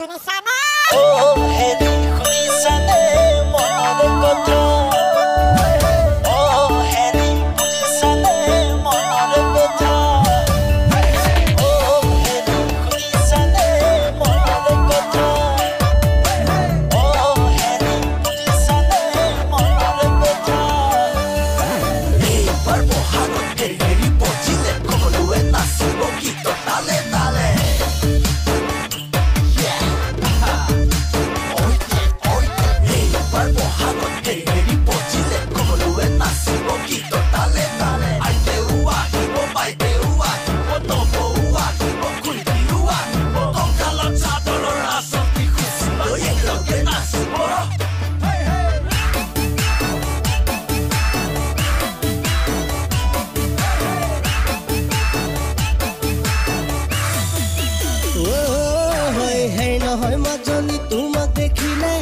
শুনিছানে? হেৰি শুনিছানে মনৰ কথা হেৰি বুজিছানে মনৰ কথা হেৰি শুনিছানে মনৰ কথা হেৰি বুজিছানে মনৰ কথা এইবাৰ বহাগত হেৰি পজিলে সকলোৱে নাচিব গীত তালে তালে হয় মাজনী তোমাক দেখিলে